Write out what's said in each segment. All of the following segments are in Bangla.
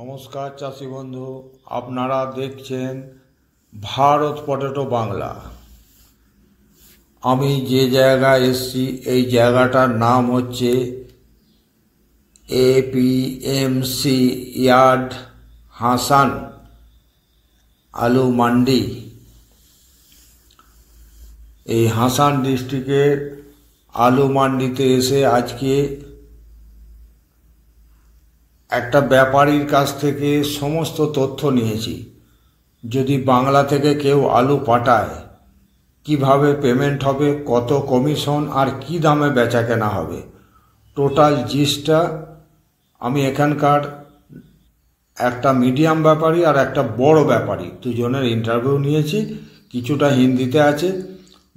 নমস্কার চাষি বন্ধু, আপনারা দেখছেন ভারত পটেটো বাংলা। আমি যে জায়গায় এসছি এই জায়গাটার নাম হচ্ছে APMC ইয়ার্ড হাসান আলু মান্ডি। এই হাসান ডিস্ট্রিক্টের আলু মান্ডিতে এসে আজকে একটা ব্যাপারীর কাছ থেকে সমস্ত তথ্য নিয়েছি। যদি বাংলা থেকে কেউ আলু পাঠায় কিভাবে পেমেন্ট হবে, কত কমিশন আর কি দামে বেচা কেনা হবে, টোটাল জিনিসটা আমি এখানকার একটা মিডিয়াম ব্যাপারী আর একটা বড় ব্যাপারী দুজনের ইন্টারভিউ নিয়েছি। কিছুটা হিন্দিতে আছে,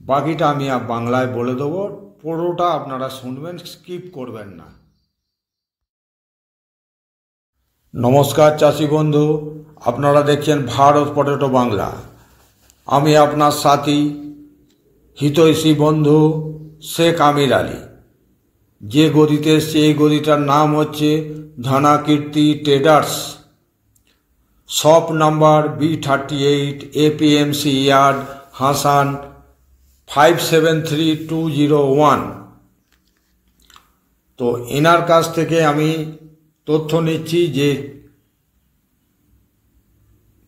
বাকিটা আমি বাংলায় বলে দেবো। পুরোটা আপনারা শুনবেন, স্কিপ করবেন না। নমস্কার চাষি বন্ধু, আপনারা দেখছেন ভারত পটেটো বাংলা। আমি আপনার সাথী হিতৈষী বন্ধু শেখ আমির আলী। যে গদিতে এসছে এই গদিটার নাম হচ্ছে Dhanakirti traders, shop number B38, APMC yard Hassan 573201। তো এনার কাছ থেকে আমি তথ্য নিচ্ছি যে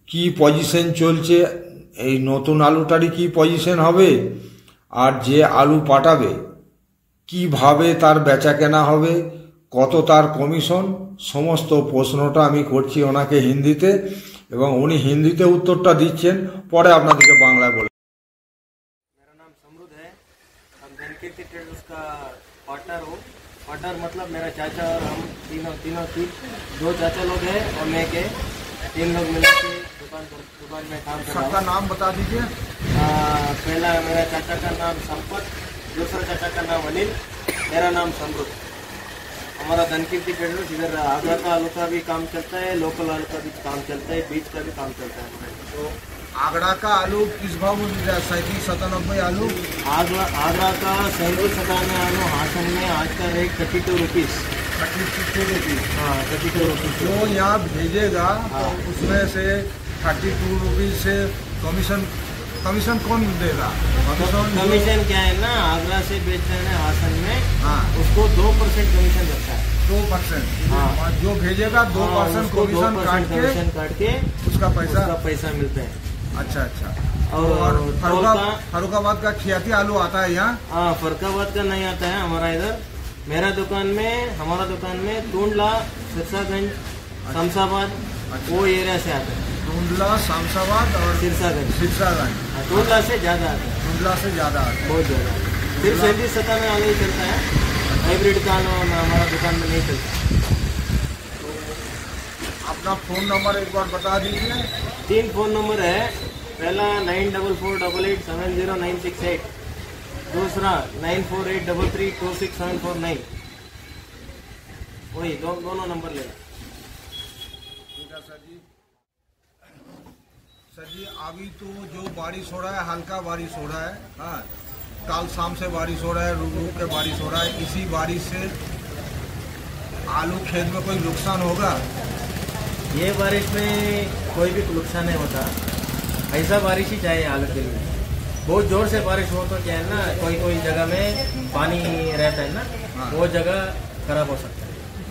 কি পজিশন চলছে, এই নতুন আলুটারই কি পজিশন হবে, আর যে আলু পাঠাবে কিভাবে তার বেচা কেনা হবে, কত তার কমিশন, সমস্ত প্রশ্নটা আমি করছি ওনাকে হিন্দিতে, এবং উনি হিন্দিতে উত্তরটা দিচ্ছেন। পরে আপনাদেরকে বাংলায় বলে। मेरा नाम समरुद है। हम धनकीर्ति ट्रेडर्स का पार्टनर हूँ। पार्टनर मतलब मेरा चाचा और हम तीनों दो चाचा लोग हैं और मैं के तीन लोग मिलकर दुकान में काम कर रहा हूँ। सबका नाम बता दीजिए। पहला मेरा चाचा का नाम संपत, दूसरा चाचा का नाम अनिल, मेरा नाम समरुद। हमारा धनकीर्ति ट्रेडर्स इधर आगरा का आलू का भी काम चलता है, लोकल आलू का भी काम चलता है, बीज का भी काम चलता है। तो आगरा का आलू किस भाव में मिल रहा है? 37-97 आलू। आगरा का 37-97 आलू हासन में आज का रेट 32 रुपीज़। 32 रुपीज़। हाँ, 32 रुपीज़। जो यहाँ भेजेगा तो उसमें से 32 रुपीज़ से कमीशन कौन देगा? कमीशन क्या है ना, आगरा से बेच रहे हैं हासन में, हाँ, उसको 2% कमीशन लगता है। 2%। हाँ, जो भेजेगा 2% कमीशन काट के उसका पैसा मिलता है। अच्छा। और फरुखाबाद का खियाती आलू आता है यहाँ? हाँ, फरुखाबाद का नहीं आता है हमारा इधर। हमारा दुकान में टूंडला, सिरसागंज, शमशाबाद, वो एरिया से आता है। टूंडला, शमशाबाद और सिरसागंज। टूंडला से ज़्यादा आता है, बहुत ज़्यादा। सिर्फ 37 में आलू ही चलता है, हाइब्रिड का आलू हमारा दुकान में नहीं चलता। अपना फ़ोन नंबर एक बार बता दीजिए। 3 फ़ोन नंबर है। पहला 9448870968, दूसरा 9483326749। वही दोनों नंबर लेना। ठीक है सर जी, अभी तो जो बारिश हो रहा है, हल्का बारिश हो रहा है। हाँ, कल शाम से बारिश हो रहा है, रुक रुक के बारिश हो रहा है। इसी बारिश से आलू खेत में कोई नुकसान होगा? ये बारिश में कोई भी नुकसान नहीं होता। ऐसा बारिश ही चाहिए आलू के लिए। बहुत जोर से बारिश हो तो क्या है ना, कोई जगह में पानी रहता है ना, हाँ, वो जगह खराब हो सकता है।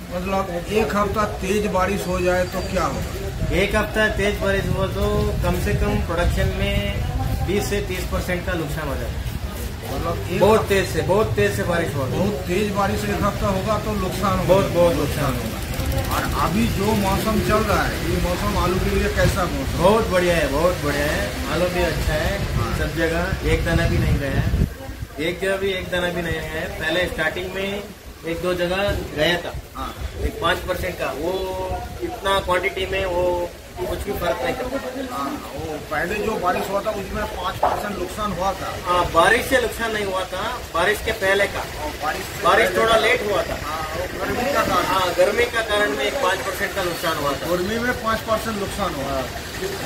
मतलब एक हफ्ता तेज बारिश हो जाए तो क्या होगा? एक हफ्ता तेज बारिश हुआ तो कम से कम प्रोडक्शन में 20 से 30% का नुकसान हो जाता है। मतलब बहुत तेज से बारिश हुआ, बहुत तेज बारिश एक हफ्ता होगा तो नुकसान होगा, बहुत नुकसान होगा। और अभी जो मौसम चल रहा है, ये मौसम आलू के लिए कैसा मौसम? बहुत बढ़िया है। आलू भी अच्छा है। हाँ, सब जगह एक दाना भी नहीं गया है, एक जगह भी एक दाना भी नहीं गया है। पहले स्टार्टिंग में 1-2 जगह गया था, हाँ, एक 5% का, वो इतना क्वांटिटी में वो कुछ भी फर्क नहीं करता। हाँ, वो पहले जो बारिश हुआ था उसमें 5% नुकसान हुआ था। हाँ, बारिश से नुकसान नहीं हुआ था, बारिश के पहले का। बारिश थोड़ा लेट हुआ था। गर्मी का कारण। हाँ, गर्मी का कारण में 5% का नुकसान हुआ था। गर्मी में 5% नुकसान हुआ।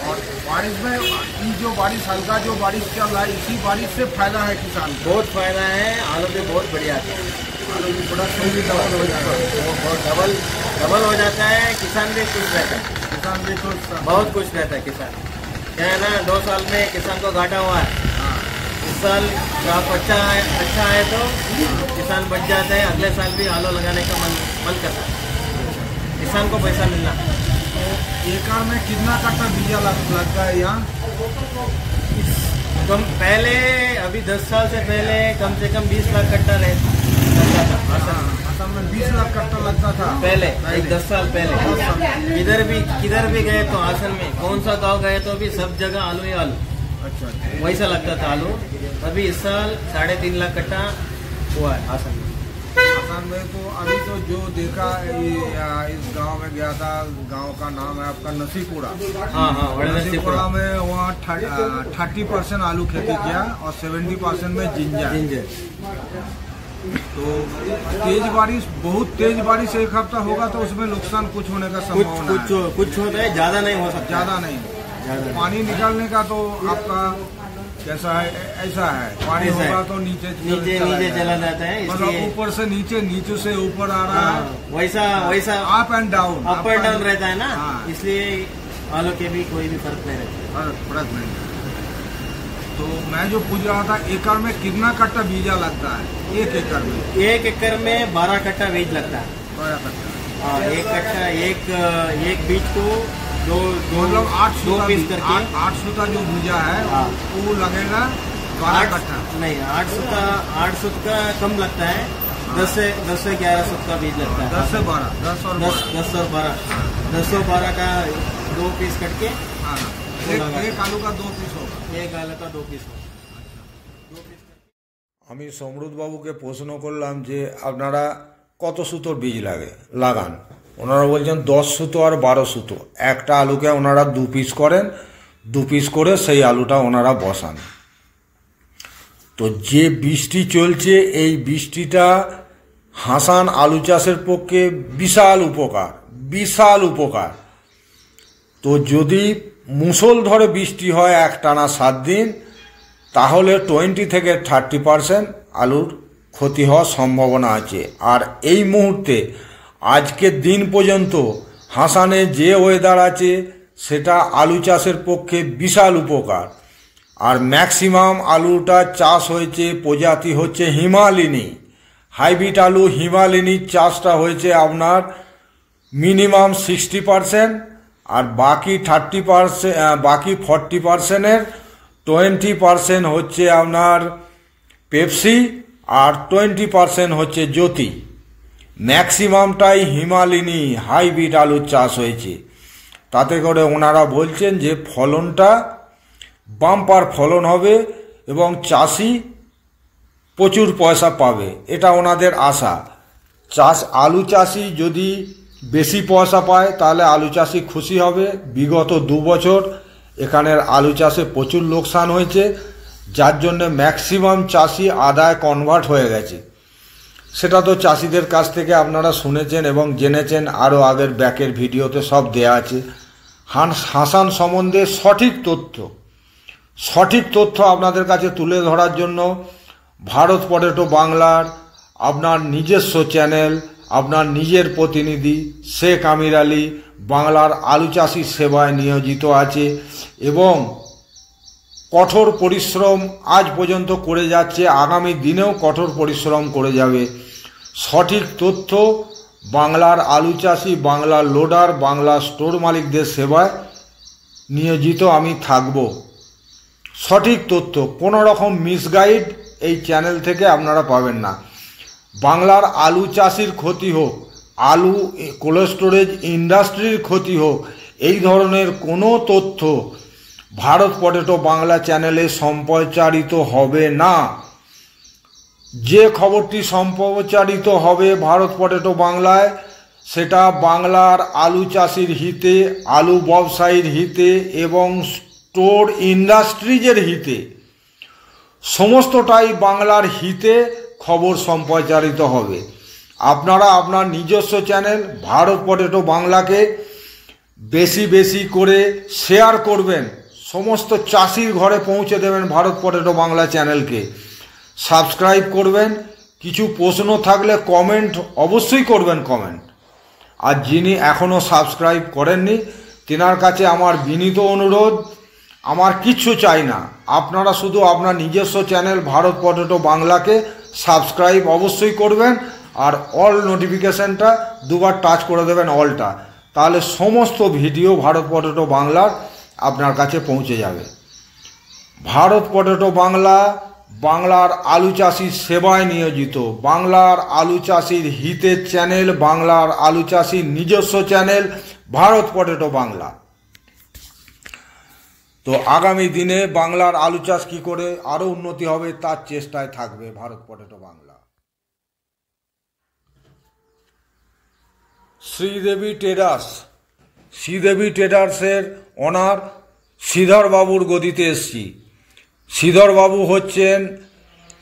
और बारिश में ये जो बारिश हल्का जो बारिश चल रहा है, इसी बारिश से फायदा है किसान को। बहुत फायदा है, आलू भी बहुत बढ़िया है। प्रोडक्शन भी डबल हो जाता है। वो डबल हो जाता है। किसान भी खुश रहता है, किसान भी खुश, बहुत खुश रहता है किसान। क्या है ना, 2 साल में किसान को घाटा हुआ है। हाँ, इस साल क्रॉप अच्छा है तो किसान बच जाता है, अगले साल भी आलू लगाने का मन करता है, किसान को पैसा मिलना। तो एकड़ में कितना कट्टा बीजा लगता है यहाँ? कम पहले, अभी 10 साल से पहले कम से कम 20 लाख कट्टा लगता था असम में 20 लाख कट्टा लगता था पहले, एक 10 साल पहले। किधर भी गए तो आसन में कौन सा गांव गए तो भी सब जगह आलू ही आलू, अच्छा, वैसा लगता था आलू। अभी इस साल 3.5 लाख कट्टा हुआ है आसन में। असम में तो अभी तो जो देखा इस गांव में गया था, गांव का नाम है आपका नसीपुरा। हाँ, नसीपुरा में वहाँ 30% आलू खेती किया और 70% में जिंजर। तो बहुत तेज बारिश एक हफ्ता होगा तो उसमें नुकसान कुछ होने का संभावना है। कुछ होता है, ज्यादा नहीं हो सकता, ज्यादा नहीं। पानी निकालने का तो आपका कैसा है, ऐसा है, पानी होगा तो नीचे चला जाता है, मतलब ऊपर से नीचे से ऊपर आ रहा है, वैसा अप एंड डाउन रहता है ना। हाँ। इसलिए आलू के भी कोई भी फर्क नहीं रहता। फर्क नहीं। तो मैं जो पूछ रहा था, एकड़ में कितना कट्टा बीजा लगता है? 1 एकड़ में 1 एकड़ में 12 कट्टा बीज लगता है। 12 कट्टा। हाँ, 1 कट्टा, एक बीज को दो मतलब 8 पीस करके 8 सूता जो बीजा है। हाँ। वो लगेगा 12 कट्टा। नहीं, 8 सूत का कम लगता है। 10 से 11 सूत का बीज लगता है। 10 से 12, 10 और 12 का 2 पीस करके। हाँ, एक आलू का 2 पीस होगा। एक आलू का 2 पीस होगा। আমি সমরুদবাবুকে প্রশ্ন করলাম যে আপনারা কত সুতোর বীজ লাগান। ওনারা বলছেন 10 সুতো আর 12 সুতো। একটা আলুকে ওনারা 2 পিস করেন, 2 পিস করে সেই আলুটা ওনারা বসান। তো যে বৃষ্টি চলছে, এই বৃষ্টিটা হাসান আলু চাষের পক্ষে বিশাল উপকার। তো যদি মুষলধারে বৃষ্টি হয় একটানা 7 দিন, তাহলে 20 থেকে 30% আলুর ক্ষতি হওয়ার সম্ভাবনা আছে। আর এই মুহূর্তে আজকের দিন পর্যন্ত হাসানে যে ওয়েদার আছে সেটা আলু চাষের পক্ষে বিশাল উপকার। আর ম্যাক্সিমাম আলুটা চাষ হয়েছে, প্রজাতি হচ্ছে হিমালিনী, হাইব্রিড আলু হিমালিনীর চাষটা হয়েছে আপনার মিনিমাম 60%। আর বাকি 40%-এর 20% হচ্ছে আপনার পেপসি আর 20% হচ্ছে জ্যোতি। ম্যাক্সিমামটাই হিমালিনী হাইব্রিড আলুর চাষ হয়েছে। তাতে করে ওনারা বলছেন যে ফলনটা বাম্পার ফলন হবে এবং চাষি প্রচুর পয়সা পাবে, এটা ওনাদের আশা। আলু চাষি যদি বেশি পয়সা পায় তাহলে আলু চাষি খুশি হবে। বিগত 2 বছর এখানের আলু চাষে প্রচুর লোকসান হয়েছে, যার জন্য ম্যাক্সিমাম চাষি আদায় কনভার্ট হয়ে গেছে। সেটা তো চাষিদের কাছ থেকে আপনারা শুনেছেন এবং জেনেছেন, আরও আগের ব্যাকের ভিডিওতে সব দেয়া আছে। হাসান সম্বন্ধে সঠিক তথ্য আপনাদের কাছে তুলে ধরার জন্য ভারত পটেটো বাংলার আপনার নিজস্ব চ্যানেল, আপনার নিজের প্রতিনিধি শেখ আমির আলী বাংলার আলু চাষির সেবায় নিয়োজিত আছে এবং কঠোর পরিশ্রম আজ পর্যন্ত করে যাচ্ছে, আগামী দিনেও কঠোর পরিশ্রম করে যাবে। সঠিক তথ্য বাংলার আলু চাষি, বাংলার লোডার, বাংলার স্টোর মালিকদের সেবায় নিয়োজিত আমি থাকব। সঠিক তথ্য, কোনো রকম মিসগাইড এই চ্যানেল থেকে আপনারা পাবেন না। বাংলার আলু চাষির ক্ষতি হোক, আলু কোল্ড স্টোরেজ ইন্ডাস্ট্রির ক্ষতি হোক, এই ধরনের কোনো তথ্য ভারত পটেটো বাংলা চ্যানেলে সম্প্রচারিত হবে না। যে খবরটি সম্প্রচারিত হবে ভারত পটেটো বাংলায়, সেটা বাংলার আলু চাষির হিতে, আলু ব্যবসায়ীর হিতে এবং স্টোর ইন্ডাস্ট্রিজের হিতে, সমস্তটাই বাংলার হিতে খবর সম্প্রচারিত হবে। আপনারা আপনার নিজস্ব চ্যানেল ভারত পটেটো বাংলাকে বেশি করে শেয়ার করবেন, সমস্ত চাষির ঘরে পৌঁছে দেবেন ভারত পটেটো বাংলা চ্যানেলকে। সাবস্ক্রাইব করবেন, কিছু প্রশ্ন থাকলে কমেন্ট অবশ্যই করবেন কমেন্ট। আর যিনি এখনও সাবস্ক্রাইব করেননি তেনার কাছে আমার বিনীত অনুরোধ, আমার কিচ্ছু চাই না, আপনারা শুধু আপনার নিজস্ব চ্যানেল ভারত পটেটো বাংলাকে সাবস্ক্রাইব অবশ্যই করবেন আর অল নোটিফিকেশানটা দুবার টাচ করে দেবেন অলটা, তাহলে সমস্ত ভিডিও ভারত পটেটো বাংলার আপনার কাছে পৌঁছে যাবে। ভারত পটেটো বাংলা বাংলার আলু চাষির সেবায় নিয়োজিত, বাংলার আলু চাষির হিতের চ্যানেল, বাংলার আলু চাষির নিজস্ব চ্যানেল ভারত পটেটো বাংলা। তো আগামী দিনে বাংলার আলু চাষ কী করে আরও উন্নতি হবে তার চেষ্টায় থাকবে ভারত পটেটো বাংলা। শ্রীদেবী ট্রেডার্স, শ্রীদেবী ট্রেডার্সের ওনার শ্রীধরবাবুর গদিতে এসছি। শ্রীধরবাবু হচ্ছেন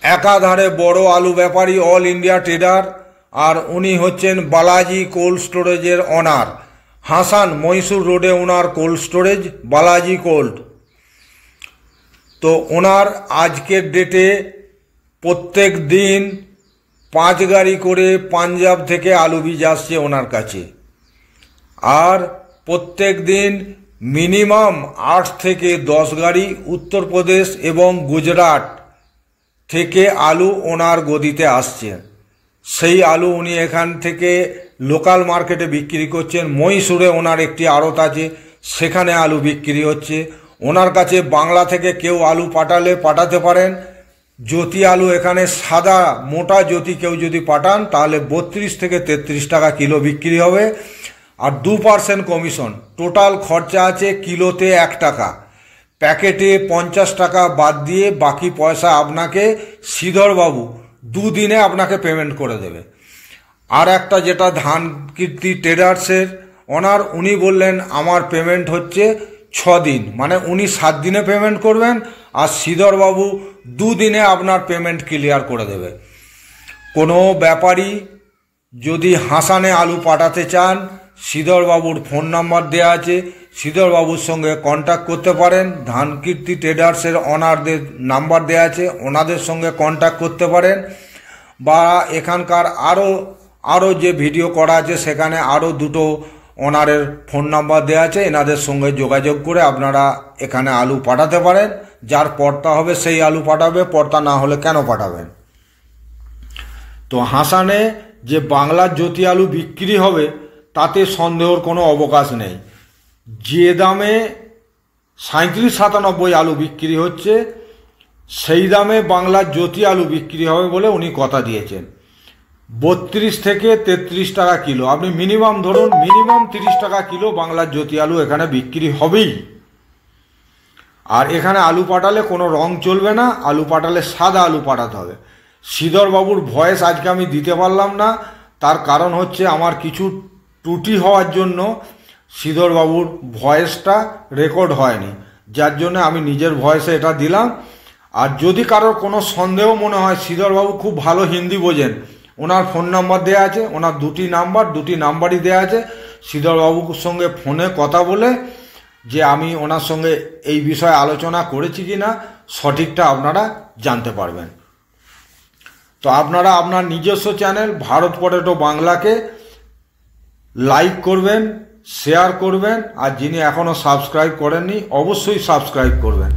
একাধারে বড় আলু ব্যাপারী, অল ইন্ডিয়া ট্রেডার, আর উনি হচ্ছেন বালাজি কোল্ড স্টোরেজের ওনার। হাসান মহীশূর রোডে ওনার কোল্ড স্টোরেজ বালাজি কোল্ড। তো ওনার আজকের ডেটে প্রত্যেক দিন 5 গাড়ি করে পাঞ্জাব থেকে আলু বীজ আসছে ওনার কাছে, আর প্রত্যেক দিন মিনিমাম 8 থেকে 10 গাড়ি উত্তরপ্রদেশ এবং গুজরাট থেকে আলু ওনার গদিতে আসছে। সেই আলু উনি এখান থেকে লোকাল মার্কেটে বিক্রি করছেন। মহীশূরে ওনার একটি আড়ত আছে, সেখানে আলু বিক্রি হচ্ছে। ওনার কাছে বাংলা থেকে কেউ আলু পাঠাতে পারেন। জ্যোতি আলু এখানে সাদা মোটা জ্যোতি কেউ যদি পাঠান তাহলে 32 থেকে 33 টাকা কিলো বিক্রি হবে, আর 2% কমিশন। টোটাল খরচা আছে কিলোতে 1 টাকা, প্যাকেটে 50 টাকা বাদ দিয়ে বাকি পয়সা আপনাকে শ্রীধরবাবু 2 দিনে আপনাকে পেমেন্ট করে দেবে। আর একটা যেটা ধান কীর্তি ট্রেডার্সের ওনার, উনি বললেন আমার পেমেন্ট হচ্ছে 6 দিন, মানে উনি 7 দিনে পেমেন্ট করবেন আর শ্রীধরবাবু 2 দিনে আপনার পেমেন্ট ক্লিয়ার করে দেবে। কোনো ব্যাপারী যদি হাসানে আলু পাঠাতে চান, শ্রীধরবাবুর ফোন নাম্বার দেওয়া আছে, শ্রীধরবাবুর সঙ্গে কন্ট্যাক্ট করতে পারেন। ধানকীর্তি ট্রেডার্সের ওনারদের নাম্বার দেওয়া আছে, ওনাদের সঙ্গে কন্ট্যাক্ট করতে পারেন। বা এখানকার আরও যে ভিডিও করা আছে সেখানে আরও 2টো ওনারের ফোন নাম্বার দেওয়া আছে, এনাদের সঙ্গে যোগাযোগ করে আপনারা এখানে আলু পাঠাতে পারেন। যার পর্তা হবে সেই আলু পাঠাবে, পর্তা না হলে কেন পাঠাবেন। তো হাসানে যে বাংলার জ্যোতি আলু বিক্রি হবে তাতে সন্দেহর কোনো অবকাশ নেই। যে দামে 37-97 আলু বিক্রি হচ্ছে সেই দামে বাংলার জ্যোতি আলু বিক্রি হবে বলে উনি কথা দিয়েছেন। 32 থেকে 33 টাকা কিলো, আপনি মিনিমাম ধরুন মিনিমাম 30 টাকা কিলো বাংলার জ্যোতি আলু এখানে বিক্রি হবেই। আর এখানে আলু পাঠালে কোনো রং চলবে না, আলু পাঠালে সাদা আলু পাঠাতে হবে। শ্রীধরবাবুর ভয়েস আজকে আমি দিতে পারলাম না, তার কারণ হচ্ছে আমার কিছু ত্রুটি হওয়ার জন্য শ্রীধরবাবুর ভয়েসটা রেকর্ড হয়নি, যার জন্য আমি নিজের ভয়েসে এটা দিলাম। আর যদি কারোর কোনো সন্দেহ মনে হয়, শ্রীধরবাবু খুব ভালো হিন্দি বোঝেন, ওনার ফোন নাম্বার দেওয়া আছে, ওনার 2টি নাম্বারই দেওয়া আছে। শ্রীধরবাবুর সঙ্গে ফোনে কথা বলে যে আমি ওনার সঙ্গে এই বিষয়ে আলোচনা করেছি কি না সঠিকটা আপনারা জানতে পারবেন। তো আপনারা আপনার নিজস্ব চ্যানেল ভারত পটেটো বাংলাকে লাইক করবেন, শেয়ার করবেন, আর যিনি এখনও সাবস্ক্রাইব করেননি অবশ্যই সাবস্ক্রাইব করবেন।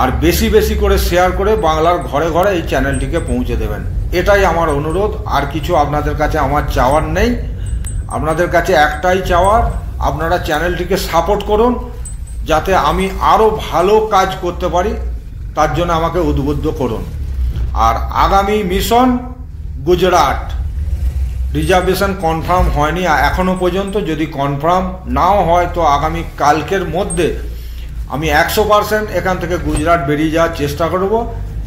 আর বেশি বেশি করে শেয়ার করে বাংলার ঘরে ঘরে এই চ্যানেলটিকে পৌঁছে দেবেন, এটাই আমার অনুরোধ। আর কিছু আপনাদের কাছে আমার চাওয়ার নেই, আপনাদের কাছে একটাই চাওয়ার, আপনারা চ্যানেলটিকে সাপোর্ট করুন যাতে আমি আরও ভালো কাজ করতে পারি, তার জন্য আমাকে উদ্বুদ্ধ করুন। আর আগামী মিশন গুজরাট, রিজার্ভেশন কনফার্ম হয়নি এখনও পর্যন্ত, যদি কনফার্ম নাও হয় তো আগামী কালকের মধ্যে আমি 100% এখান থেকে গুজরাট বেরিয়ে যাওয়ার চেষ্টা করব।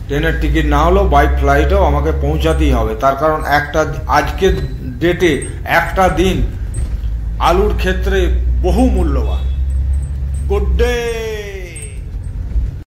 ট্রেনের টিকিট না হলেও বাই ফ্লাইটেও আমাকে পৌঁছাতেই হবে, তার কারণ আজকের ডেটে একটা দিন আলুর ক্ষেত্রে বহু মূল্যবান। Good day.